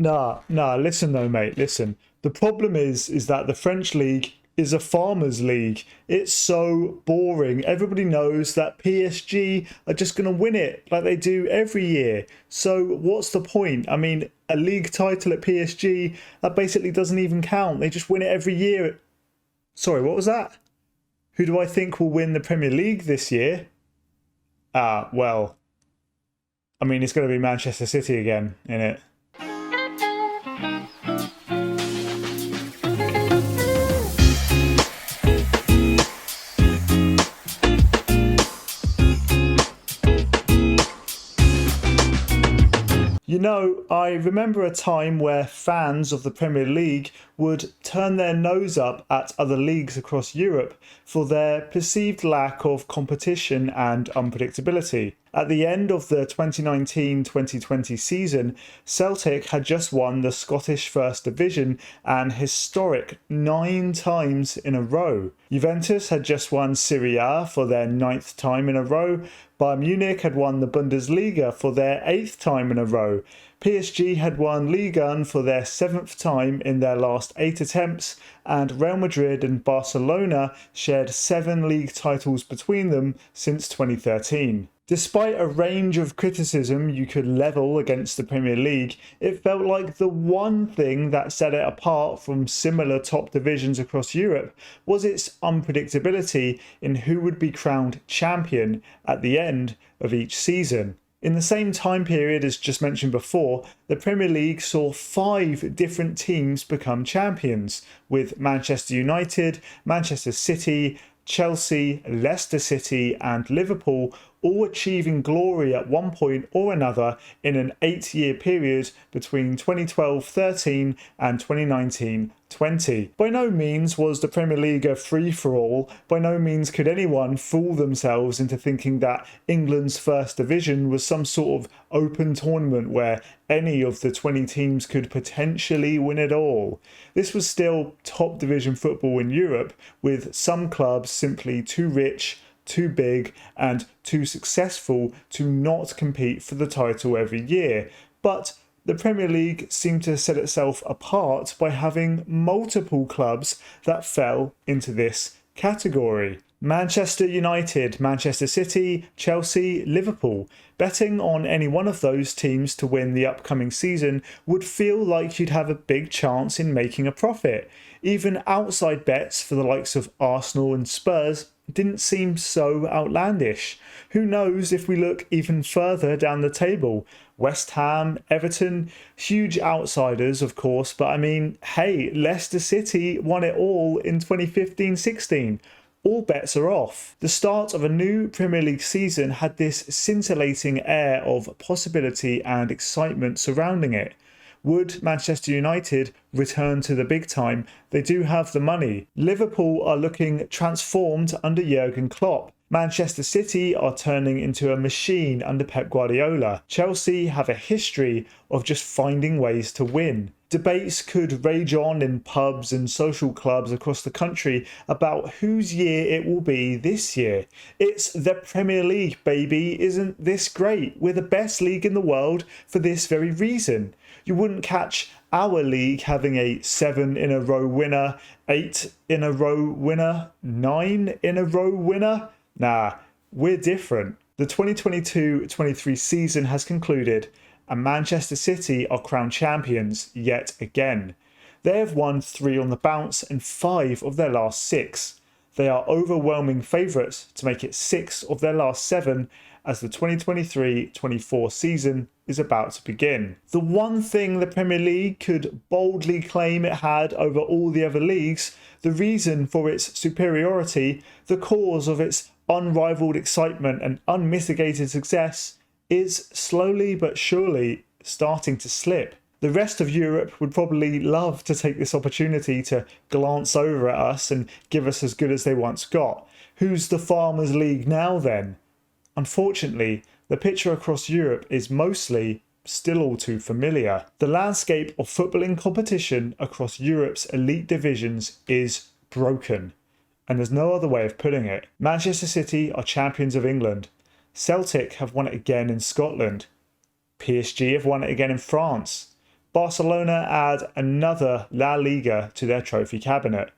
Nah, listen though, mate, listen. The problem is that the French league is a farmers league. It's so boring. Everybody knows that PSG are just going to win it like they do every year. So what's the point? I mean, a league title at PSG, that basically doesn't even count. They just win it every year. Sorry, what was that? Who do I think will win the Premier League this year? Well, I mean, it's going to be Manchester City again, innit? You know, I remember a time where fans of the Premier League would turn their nose up at other leagues across Europe for their perceived lack of competition and unpredictability. At the end of the 2019-2020 season, Celtic had just won the Scottish First Division an historic 9 times in a row. Juventus had just won Serie A for their 9th time in a row. Bayern Munich had won the Bundesliga for their 8th time in a row. PSG had won Ligue 1 for their 7th time in their last 8 attempts, and Real Madrid and Barcelona shared 7 league titles between them since 2013. Despite a range of criticism you could level against the Premier League, it felt like the one thing that set it apart from similar top divisions across Europe was its unpredictability in who would be crowned champion at the end of each season. In the same time period as just mentioned before, the Premier League saw 5 different teams become champions, with Manchester United, Manchester City, Chelsea, Leicester City and Liverpool all achieving glory at one point or another in an 8-year period between 2012-13 and 2019-20. By no means was the Premier League a free-for-all. By no means could anyone fool themselves into thinking that England's First Division was some sort of open tournament where any of the 20 teams could potentially win it all. This was still top division football in Europe, with some clubs simply too rich, too big and too successful to not compete for the title every year. But the Premier League seemed to set itself apart by having multiple clubs that fell into this category. Manchester United, Manchester City, Chelsea, Liverpool. Betting on any one of those teams to win the upcoming season would feel like you'd have a big chance in making a profit. Even outside bets for the likes of Arsenal and Spurs didn't seem so outlandish. Who knows if we look even further down the table? West Ham, Everton, huge outsiders of course, but I mean, hey, Leicester City won it all in 2015-16. All bets are off. The start of a new Premier League season had this scintillating air of possibility and excitement surrounding it. Would Manchester United return to the big time? They do have the money. Liverpool are looking transformed under Jurgen Klopp. Manchester City are turning into a machine under Pep Guardiola. Chelsea have a history of just finding ways to win. Debates could rage on in pubs and social clubs across the country about whose year it will be this year. It's the Premier League, baby. Isn't this great? We're the best league in the world for this very reason. You wouldn't catch our league having a 7-in-a-row winner, 8-in-a-row winner, 9-in-a-row winner. Nah, we're different. The 2022-23 season has concluded and Manchester City are crowned champions yet again. They have won 3 on the bounce and 5 of their last 6. They are overwhelming favourites to make it 6 of their last 7 as the 2023-24 season is about to begin. The one thing the Premier League could boldly claim it had over all the other leagues, the reason for its superiority, the cause of its unrivaled excitement and unmitigated success, is slowly but surely starting to slip. The rest of Europe would probably love to take this opportunity to glance over at us and give us as good as they once got. Who's the Farmers League now then? Unfortunately, the picture across Europe is mostly still all too familiar. The landscape of footballing competition across Europe's elite divisions is broken, and there's no other way of putting it. Manchester City are champions of England. Celtic have won it again in Scotland. PSG have won it again in France. Barcelona add another La Liga to their trophy cabinet.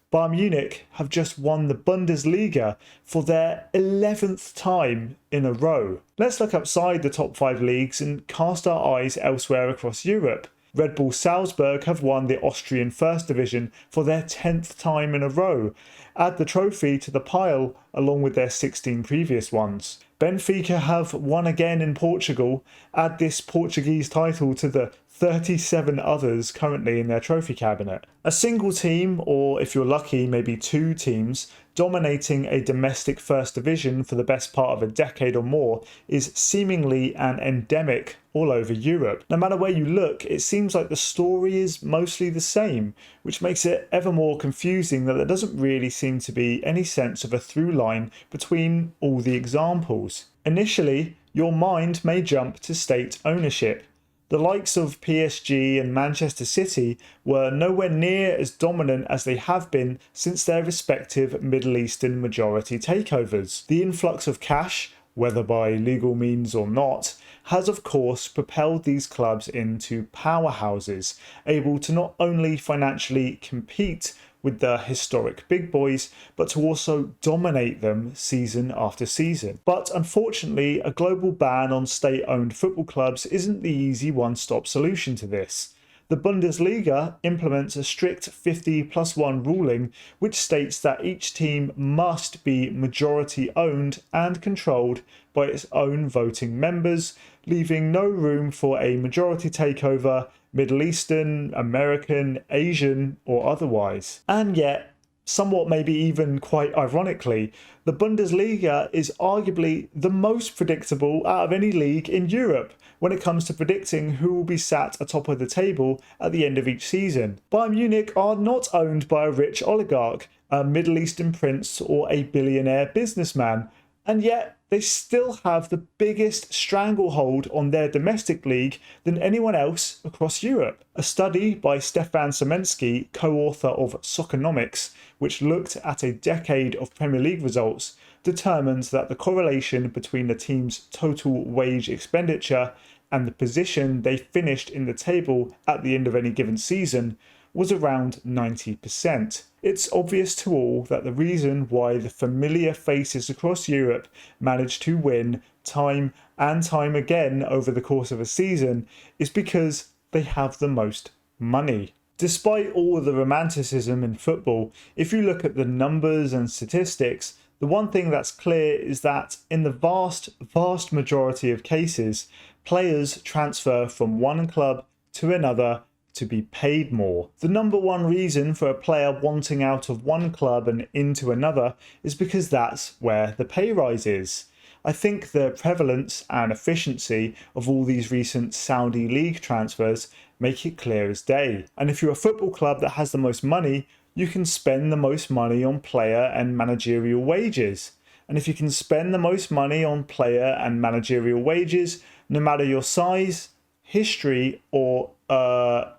Bayern Munich have just won the Bundesliga for their 11th time in a row. Let's look outside the top 5 leagues and cast our eyes elsewhere across Europe. Red Bull Salzburg have won the Austrian First Division for their 10th time in a row. Add the trophy to the pile along with their 16 previous ones. Benfica have won again in Portugal. Add this Portuguese title to the 37 others currently in their trophy cabinet. A single team, or if you're lucky, maybe 2 teams, dominating a domestic first division for the best part of a decade or more is seemingly an endemic all over Europe. No matter where you look, it seems like the story is mostly the same, which makes it ever more confusing that there doesn't really seem to be any sense of a through line between all the examples. Initially, your mind may jump to state ownership. The likes of PSG and Manchester City were nowhere near as dominant as they have been since their respective Middle Eastern majority takeovers. The influx of cash, whether by legal means or not, has of course propelled these clubs into powerhouses, able to not only financially compete with the historic big boys, but to also dominate them season after season. But unfortunately, a global ban on state-owned football clubs isn't the easy one-stop solution to this. The Bundesliga implements a strict 50+1 ruling which states that each team must be majority owned and controlled by its own voting members, leaving no room for a majority takeover, Middle Eastern, American, Asian or otherwise. And yet, somewhat maybe even quite ironically, the Bundesliga is arguably the most predictable out of any league in Europe when it comes to predicting who will be sat atop of the table at the end of each season. Bayern Munich are not owned by a rich oligarch, a Middle Eastern prince or a billionaire businessman, and yet they still have the biggest stranglehold on their domestic league than anyone else across Europe. A study by Stefan Semensky, co-author of Soccernomics, which looked at a decade of Premier League results, determines that the correlation between the team's total wage expenditure and the position they finished in the table at the end of any given season was around 90%. It's obvious to all that the reason why the familiar faces across Europe manage to win time and time again over the course of a season is because they have the most money. Despite all of the romanticism in football, if you look at the numbers and statistics, the one thing that's clear is that in the vast majority of cases, players transfer from one club to another to be paid more. The number one reason for a player wanting out of one club and into another is because that's where the pay rise is. I think the prevalence and efficiency of all these recent Saudi league transfers make it clear as day. And if you're a football club that has the most money, you can spend the most money on player and managerial wages. And if you can spend the most money on player and managerial wages, no matter your size, history, or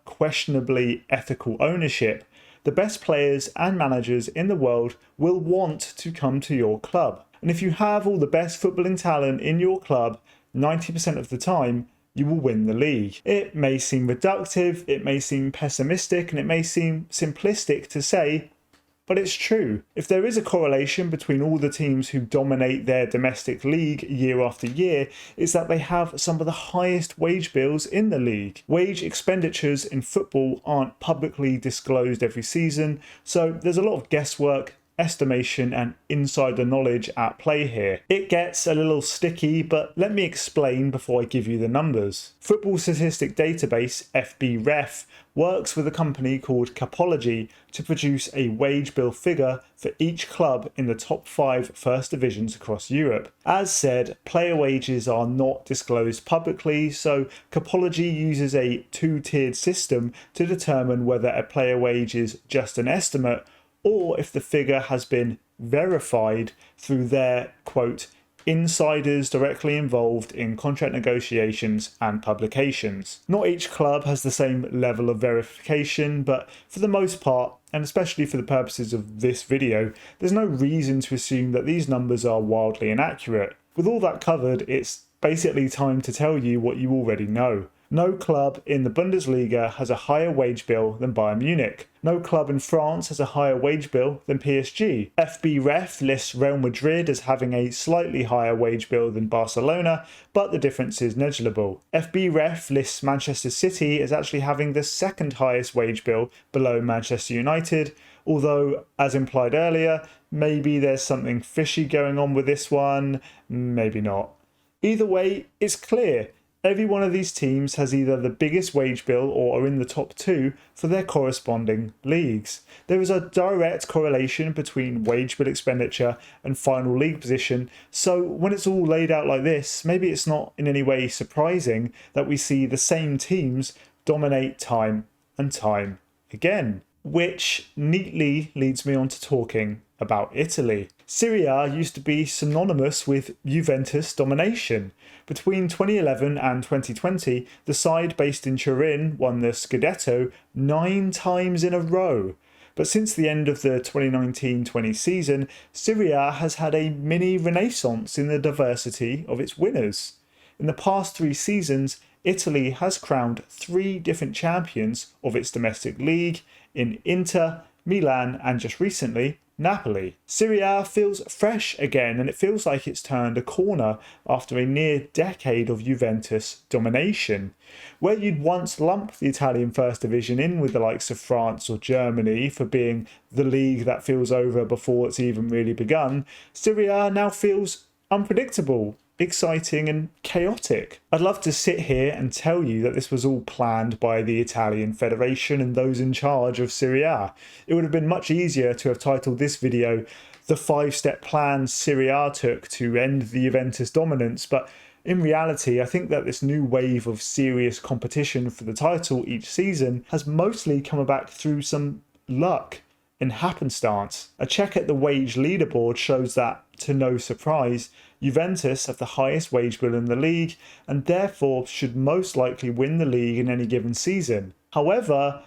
questionably ethical ownership, the best players and managers in the world will want to come to your club. And if you have all the best footballing talent in your club, 90% of the time, you will win the league. It may seem reductive, it may seem pessimistic, and it may seem simplistic to say, but it's true. If there is a correlation between all the teams who dominate their domestic league year after year, it's that they have some of the highest wage bills in the league. Wage expenditures in football aren't publicly disclosed every season, so there's a lot of guesswork, estimation and insider knowledge at play here. It gets a little sticky, but let me explain before I give you the numbers. Football Statistic Database, FBref, works with a company called Capology to produce a wage bill figure for each club in the top 5 first divisions across Europe. As said, player wages are not disclosed publicly, so Capology uses a 2-tiered system to determine whether a player wage is just an estimate or if the figure has been verified through their, quote, insiders directly involved in contract negotiations and publications. Not each club has the same level of verification, but for the most part, and especially for the purposes of this video, there's no reason to assume that these numbers are wildly inaccurate. With all that covered, it's basically time to tell you what you already know. No club in the Bundesliga has a higher wage bill than Bayern Munich. No club in France has a higher wage bill than PSG. FBref lists Real Madrid as having a slightly higher wage bill than Barcelona, but the difference is negligible. FBref lists Manchester City as actually having the second highest wage bill below Manchester United, although, as implied earlier, maybe there's something fishy going on with this one, maybe not. Either way, it's clear. Every one of these teams has either the biggest wage bill or are in the top two for their corresponding leagues. There is a direct correlation between wage bill expenditure and final league position, so when it's all laid out like this, maybe it's not in any way surprising that we see the same teams dominate time and time again. Which neatly leads me on to talking about Italy. Serie A used to be synonymous with Juventus domination. Between 2011 and 2020, the side based in Turin won the Scudetto 9 times in a row. But since the end of the 2019-20 season, Serie A has had a mini renaissance in the diversity of its winners. In the past 3 seasons, Italy has crowned 3 different champions of its domestic league in Inter, Milan, and just recently, Napoli. Serie A feels fresh again, and it feels like it's turned a corner after a near decade of Juventus domination. Where you'd once lump the Italian First Division in with the likes of France or Germany for being the league that feels over before it's even really begun, Serie A now feels unpredictable, exciting and chaotic. I'd love to sit here and tell you that this was all planned by the Italian Federation and those in charge of Serie A. It would have been much easier to have titled this video "The 5-Step Plan Serie A Took to End the Juventus Dominance," but in reality, I think that this new wave of serious competition for the title each season has mostly come about through some luck and happenstance. A check at the wage leaderboard shows that, to no surprise, Juventus have the highest wage bill in the league and therefore should most likely win the league in any given season. However,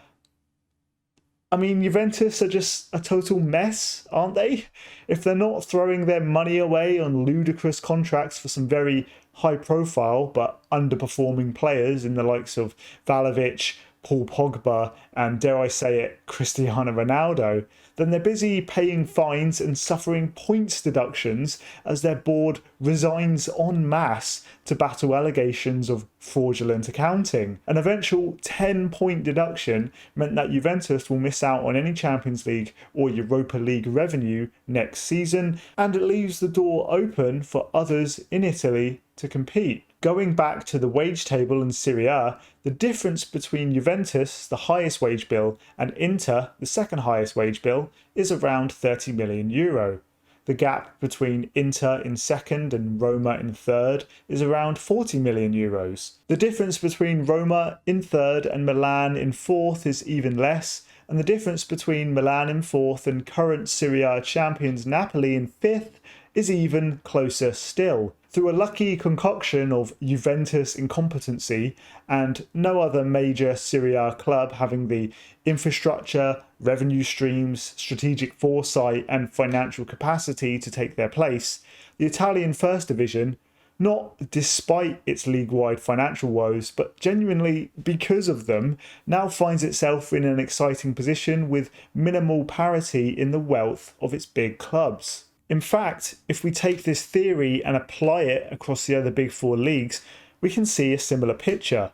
Juventus are just a total mess, aren't they? If they're not throwing their money away on ludicrous contracts for some very high-profile but underperforming players in the likes of Vlahovic, Paul Pogba, and dare I say it, Cristiano Ronaldo, then they're busy paying fines and suffering points deductions as their board resigns en masse to battle allegations of fraudulent accounting. An eventual 10-point deduction meant that Juventus will miss out on any Champions League or Europa League revenue next season, and it leaves the door open for others in Italy to compete. Going back to the wage table in Serie A, the difference between Juventus, the highest wage bill, and Inter, the second highest wage bill, is around €30 million. The gap between Inter in second and Roma in third is around €40 million. The difference between Roma in third and Milan in fourth is even less, and the difference between Milan in fourth and current Serie A champions Napoli in fifth is even closer still. Through a lucky concoction of Juventus incompetency and no other major Serie A club having the infrastructure, revenue streams, strategic foresight and financial capacity to take their place, the Italian First Division, not despite its league-wide financial woes, but genuinely because of them, now finds itself in an exciting position with minimal parity in the wealth of its big clubs. In fact, if we take this theory and apply it across the other big 4 leagues, we can see a similar picture.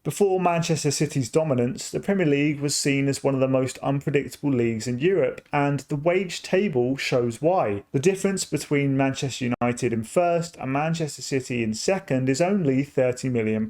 Before Manchester City's dominance, the Premier League was seen as one of the most unpredictable leagues in Europe, and the wage table shows why. The difference between Manchester United in first and Manchester City in second is only £30 million.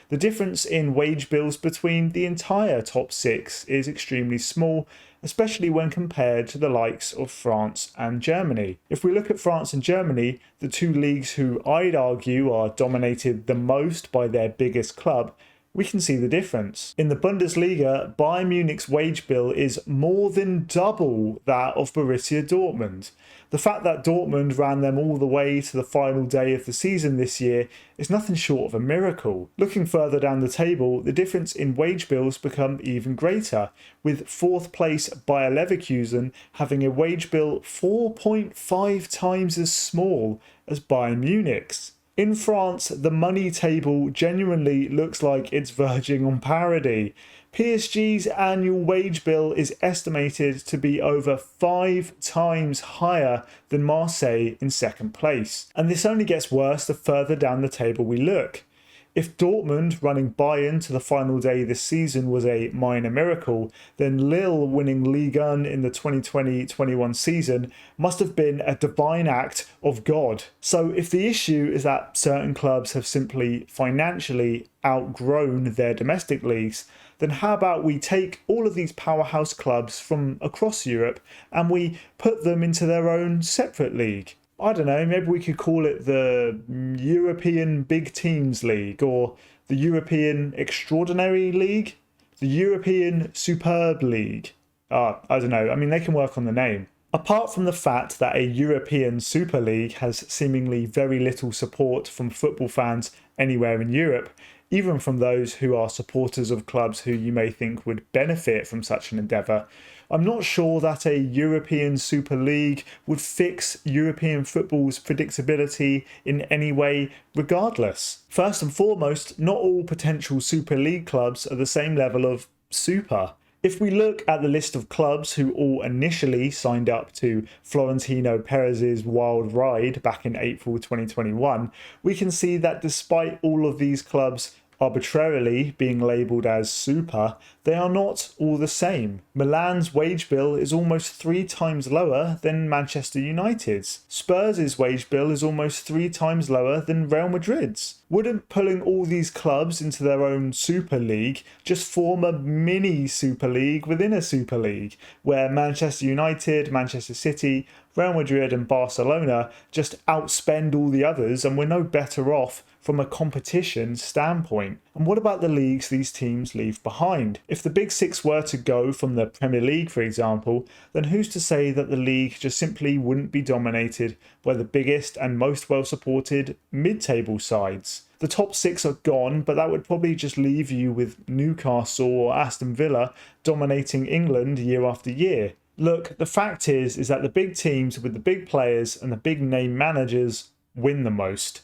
The difference in wage bills between the entire top 6 is extremely small, especially when compared to the likes of France and Germany. If we look at France and Germany, the 2 leagues who I'd argue are dominated the most by their biggest club, we can see the difference. In the Bundesliga, Bayern Munich's wage bill is more than double that of Borussia Dortmund. The fact that Dortmund ran them all the way to the final day of the season this year is nothing short of a miracle. Looking further down the table, the difference in wage bills become even greater, with 4th place Bayer Leverkusen having a wage bill 4.5 times as small as Bayern Munich's. In France, the money table genuinely looks like it's verging on parody. PSG's annual wage bill is estimated to be over 5 times higher than Marseille in second place. And this only gets worse the further down the table we look. If Dortmund running Bayern to the final day this season was a minor miracle, then Lille winning Ligue 1 in the 2020-21 season must have been a divine act of God. So if the issue is that certain clubs have simply financially outgrown their domestic leagues, then how about we take all of these powerhouse clubs from across Europe and we put them into their own separate league? I don't know, maybe we could call it the European Big Teams League, or the European Extraordinary League, the European Superb League. I don't know, I mean, they can work on the name. Apart from the fact that a European Super League has seemingly very little support from football fans anywhere in Europe, even from those who are supporters of clubs who you may think would benefit from such an endeavour, I'm not sure that a European Super League would fix European football's predictability in any way regardless. First and foremost, not all potential Super League clubs are the same level of super. If we look at the list of clubs who all initially signed up to Florentino Perez's wild ride back in April 2021, we can see that despite all of these clubs arbitrarily being labelled as super, they are not all the same. Milan's wage bill is almost 3 times lower than Manchester United's. Spurs' wage bill is almost 3 times lower than Real Madrid's. Wouldn't pulling all these clubs into their own Super League just form a mini Super League within a Super League, where Manchester United, Manchester City, Real Madrid and Barcelona just outspend all the others and we're no better off from a competition standpoint? And what about the leagues these teams leave behind? If the Big Six were to go from the Premier League, for example, then who's to say that the league just simply wouldn't be dominated by the biggest and most well-supported mid-table sides? The top 6 are gone, but that would probably just leave you with Newcastle or Aston Villa dominating England year after year. Look, the fact is that the big teams with the big players and the big name managers win the most.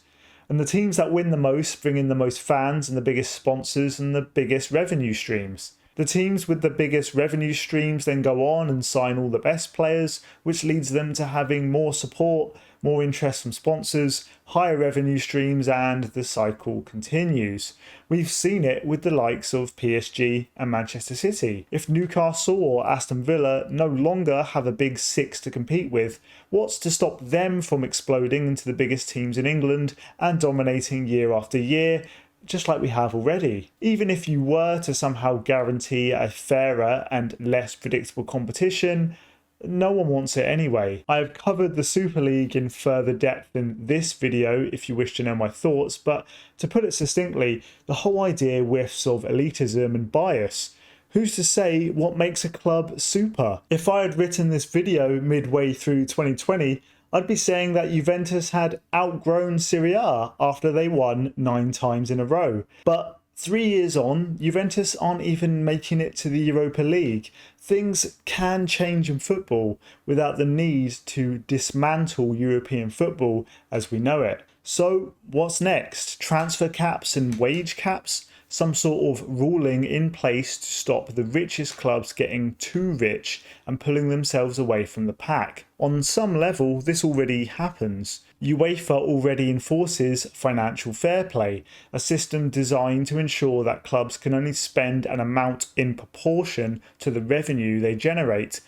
And the teams that win the most bring in the most fans and the biggest sponsors and the biggest revenue streams. The teams with the biggest revenue streams then go on and sign all the best players, which leads them to having more support, more interest from sponsors, higher revenue streams, and the cycle continues. We've seen it with the likes of PSG and Manchester City. If Newcastle or Aston Villa no longer have a big 6 to compete with, what's to stop them from exploding into the biggest teams in England and dominating year after year, just like we have already? Even if you were to somehow guarantee a fairer and less predictable competition, no one wants it anyway. I have covered the Super League in further depth in this video if you wish to know my thoughts, but to put it succinctly, the whole idea whiffs of elitism and bias. Who's to say what makes a club super? If I had written this video midway through 2020, I'd be saying that Juventus had outgrown Serie A after they won 9 times in a row. But 3 years on, Juventus aren't even making it to the Europa League. Things can change in football without the need to dismantle European football as we know it. So what's next? Transfer caps and wage caps? Some sort of ruling in place to stop the richest clubs getting too rich and pulling themselves away from the pack. On some level, this already happens. UEFA already enforces financial fair play, a system designed to ensure that clubs can only spend an amount in proportion to the revenue they generate,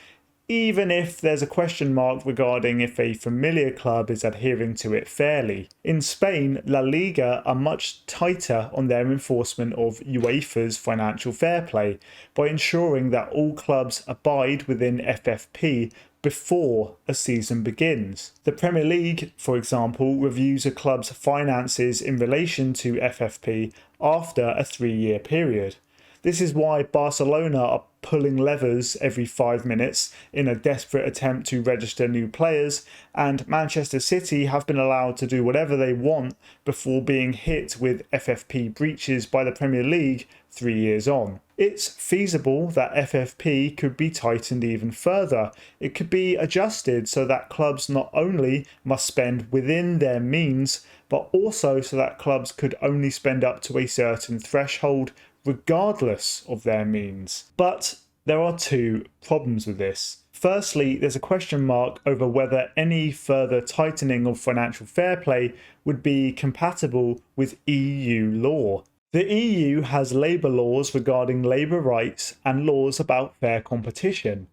even if there's a question mark regarding if a familiar club is adhering to it fairly. In Spain, La Liga are much tighter on their enforcement of UEFA's financial fair play by ensuring that all clubs abide within FFP before a season begins. The Premier League, for example, reviews a club's finances in relation to FFP after a 3-year period. This is why Barcelona are pulling levers every 5 minutes in a desperate attempt to register new players, and Manchester City have been allowed to do whatever they want before being hit with FFP breaches by the Premier League 3 years on. It's feasible that FFP could be tightened even further. It could be adjusted so that clubs not only must spend within their means, but also so that clubs could only spend up to a certain threshold regardless of their means. But there are two problems with this. Firstly, there's a question mark over whether any further tightening of financial fair play would be compatible with EU law. The EU has labour laws regarding labour rights and laws about fair competition.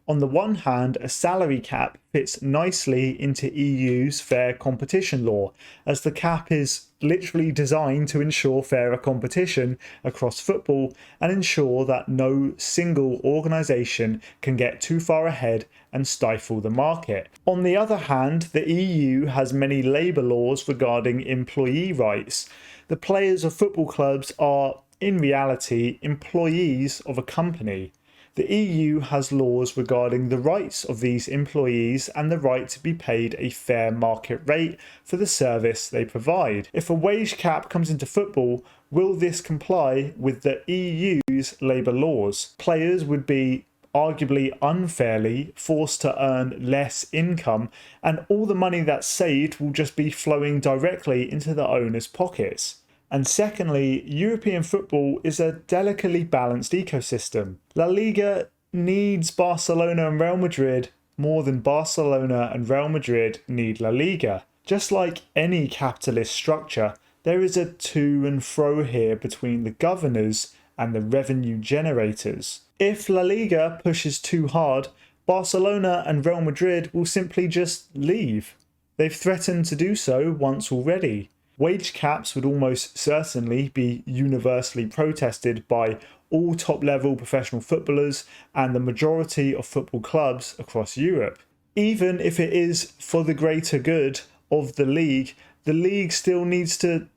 On the one hand, a salary cap fits nicely into EU's fair competition law, as the cap is literally designed to ensure fairer competition across football and ensure that no single organisation can get too far ahead and stifle the market. On the other hand, the EU has many labour laws regarding employee rights. The players of football clubs are, in reality, employees of a company. The EU has laws regarding the rights of these employees and the right to be paid a fair market rate for the service they provide. If a wage cap comes into football, will this comply with the EU's labour laws? Players would be arguably unfairly forced to earn less income, and all the money that's saved will just be flowing directly into the owners' pockets. And secondly, European football is a delicately balanced ecosystem. La Liga needs Barcelona and Real Madrid more than Barcelona and Real Madrid need La Liga. Just like any capitalist structure, there is a to and fro here between the governors and the revenue generators. If La Liga pushes too hard, Barcelona and Real Madrid will simply just leave. They've threatened to do so once already. Wage caps would almost certainly be universally protested by all top-level professional footballers and the majority of football clubs across Europe. Even if it is for the greater good of the league still needs to,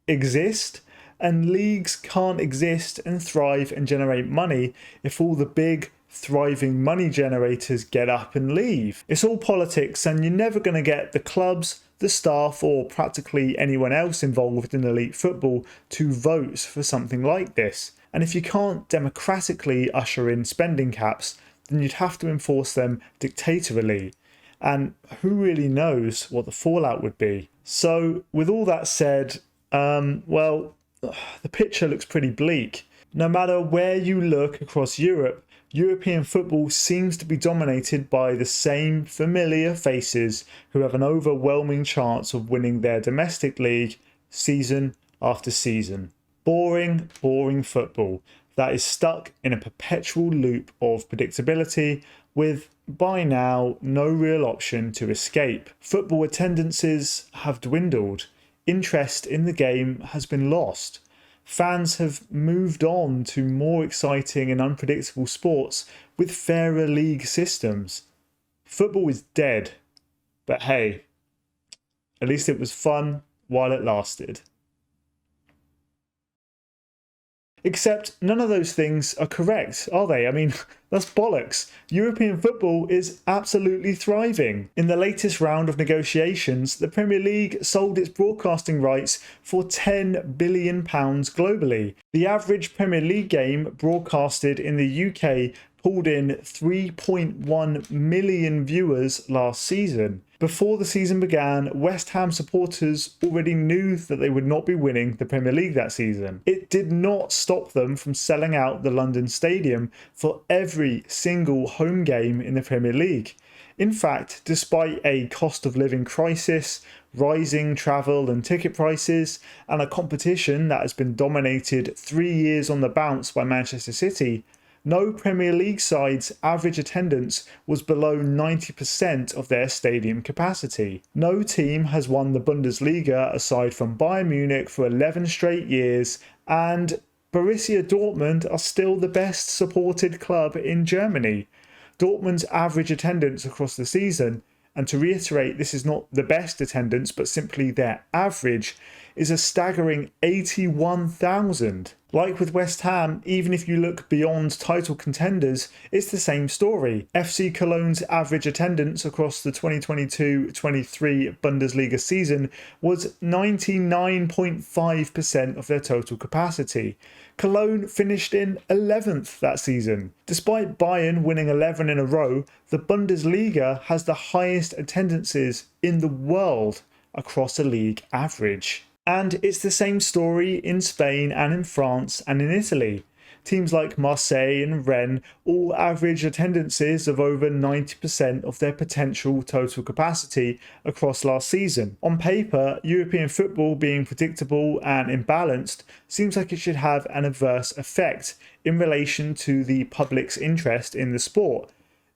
exist. And leagues can't exist and thrive and generate money if all the big, thriving money generators get up and leave. It's all politics, and you're never going to get the clubs, the staff, or practically anyone else involved in elite football to vote for something like this. And if you can't democratically usher in spending caps, then you'd have to enforce them dictatorially. And who really knows what the fallout would be? So, with all that said, the picture looks pretty bleak. No matter where you look across Europe, European football seems to be dominated by the same familiar faces who have an overwhelming chance of winning their domestic league season after season. Boring, boring football that is stuck in a perpetual loop of predictability with, by now, no real option to escape. Football attendances have dwindled. Interest in the game has been lost. Fans have moved on to more exciting and unpredictable sports with fairer league systems. Football is dead, but hey, at least it was fun while it lasted. Except none of those things are correct, are they? I mean, that's bollocks. European football is absolutely thriving. In the latest round of negotiations, the Premier League sold its broadcasting rights for £10 billion globally. The average Premier League game broadcasted in the UK pulled in 3.1 million viewers last season. Before the season began, West Ham supporters already knew that they would not be winning the Premier League that season. It did not stop them from selling out the London Stadium for every single home game in the Premier League. In fact, despite a cost of living crisis, rising travel and ticket prices, and a competition that has been dominated 3 years on the bounce by Manchester City, no Premier League side's average attendance was below 90% of their stadium capacity. No team has won the Bundesliga aside from Bayern Munich for 11 straight years, and Borussia Dortmund are still the best supported club in Germany. Dortmund's average attendance across the season, and to reiterate, this is not the best attendance but simply their average, is a staggering 81,000. Like with West Ham, even if you look beyond title contenders, it's the same story. FC Cologne's average attendance across the 2022-23 Bundesliga season was 99.5% of their total capacity. Cologne finished in 11th that season. Despite Bayern winning 11 in a row, the Bundesliga has the highest attendances in the world across a league average. And it's the same story in Spain and in France and in Italy. Teams like Marseille and Rennes all average attendances of over 90% of their potential total capacity across last season. On paper, European football being predictable and imbalanced seems like it should have an adverse effect in relation to the public's interest in the sport.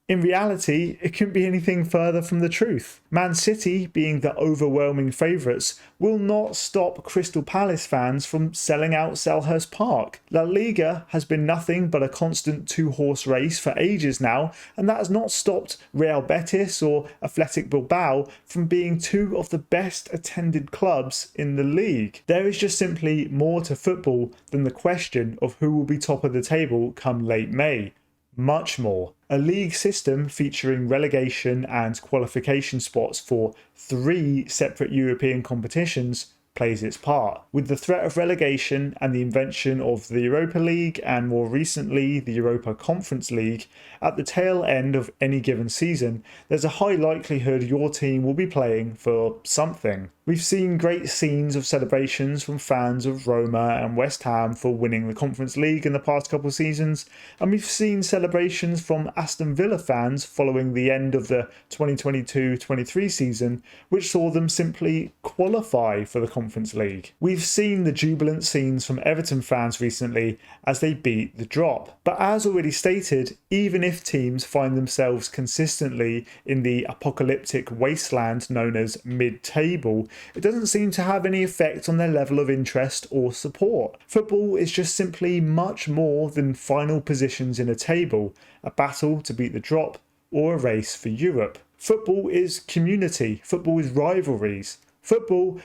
In reality, it couldn't be anything further from the truth. Man City, being the overwhelming favourites, will not stop Crystal Palace fans from selling out Selhurst Park. La Liga has been nothing but a constant two-horse race for ages now, and that has not stopped Real Betis or Athletic Bilbao from being two of the best attended clubs in the league. There is just simply more to football than the question of who will be top of the table come late May. Much more. A league system featuring relegation and qualification spots for 3 separate European competitions plays its part. With the threat of relegation and the invention of the Europa League and more recently the Europa Conference League, at the tail end of any given season, there's a high likelihood your team will be playing for something. We've seen great scenes of celebrations from fans of Roma and West Ham for winning the Conference League in the past couple of seasons, and we've seen celebrations from Aston Villa fans following the end of the 2022-23 season, which saw them simply qualify for the Conference League. We've seen the jubilant scenes from Everton fans recently as they beat the drop. But as already stated, even if teams find themselves consistently in the apocalyptic wasteland known as mid-table, it doesn't seem to have any effect on their level of interest or support. Football is just simply much more than final positions in a table, a battle to beat the drop, or a race for Europe. Football is community, football is rivalries. Football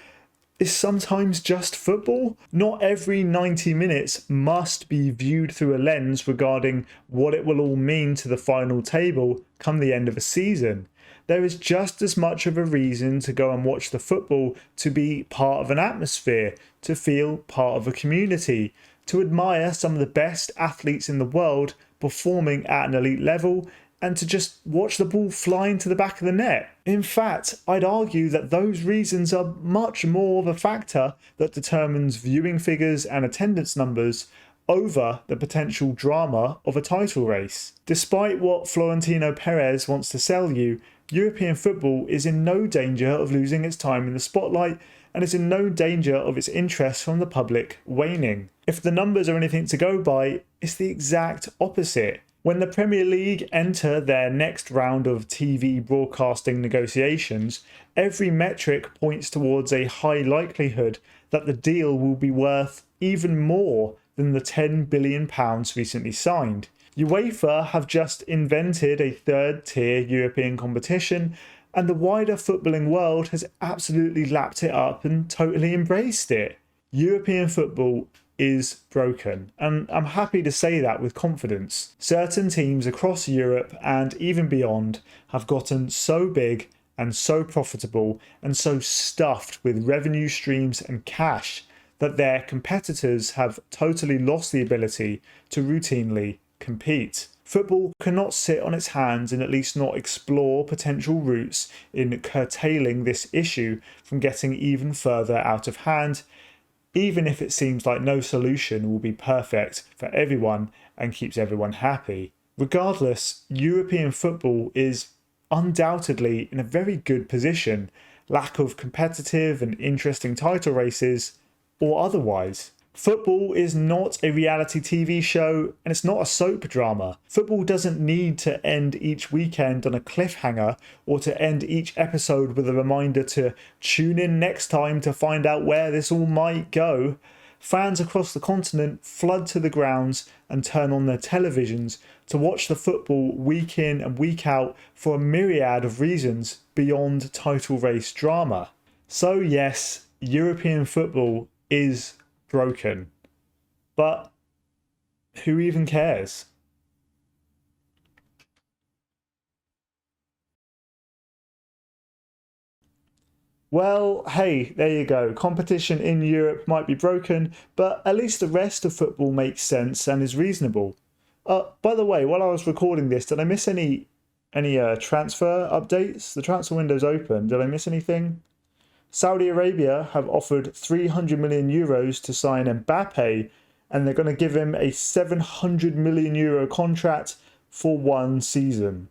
is sometimes just football. Not every 90 minutes must be viewed through a lens regarding what it will all mean to the final table come the end of a season. There is just as much of a reason to go and watch the football to be part of an atmosphere, to feel part of a community, to admire some of the best athletes in the world performing at an elite level, and to just watch the ball fly into the back of the net. In fact, I'd argue that those reasons are much more of a factor that determines viewing figures and attendance numbers over the potential drama of a title race. Despite what Florentino Perez wants to sell you, European football is in no danger of losing its time in the spotlight and is in no danger of its interest from the public waning. If the numbers are anything to go by, it's the exact opposite. When the Premier League enter their next round of TV broadcasting negotiations, every metric points towards a high likelihood that the deal will be worth even more than the £10 billion recently signed. UEFA have just invented a third-tier European competition, and the wider footballing world has absolutely lapped it up and totally embraced it. European football is broken, and I'm happy to say that with confidence. Certain teams across Europe and even beyond have gotten so big and so profitable and so stuffed with revenue streams and cash that their competitors have totally lost the ability to routinely compete. Football cannot sit on its hands and at least not explore potential routes in curtailing this issue from getting even further out of hand, even if it seems like no solution will be perfect for everyone and keeps everyone happy. Regardless, European football is undoubtedly in a very good position, lack of competitive and interesting title races or otherwise. Football is not a reality TV show and it's not a soap drama. Football doesn't need to end each weekend on a cliffhanger or to end each episode with a reminder to tune in next time to find out where this all might go. Fans across the continent flood to the grounds and turn on their televisions to watch the football week in and week out for a myriad of reasons beyond title race drama. So yes, European football is broken. But who even cares? Well, hey, there you go. Competition in Europe might be broken, but at least the rest of football makes sense and is reasonable. By the way, while I was recording this, did I miss any transfer updates? The transfer window's open. Did I miss anything? Saudi Arabia have offered 300 million euros to sign Mbappe, and they're going to give him a 700 million euro contract for 1 season.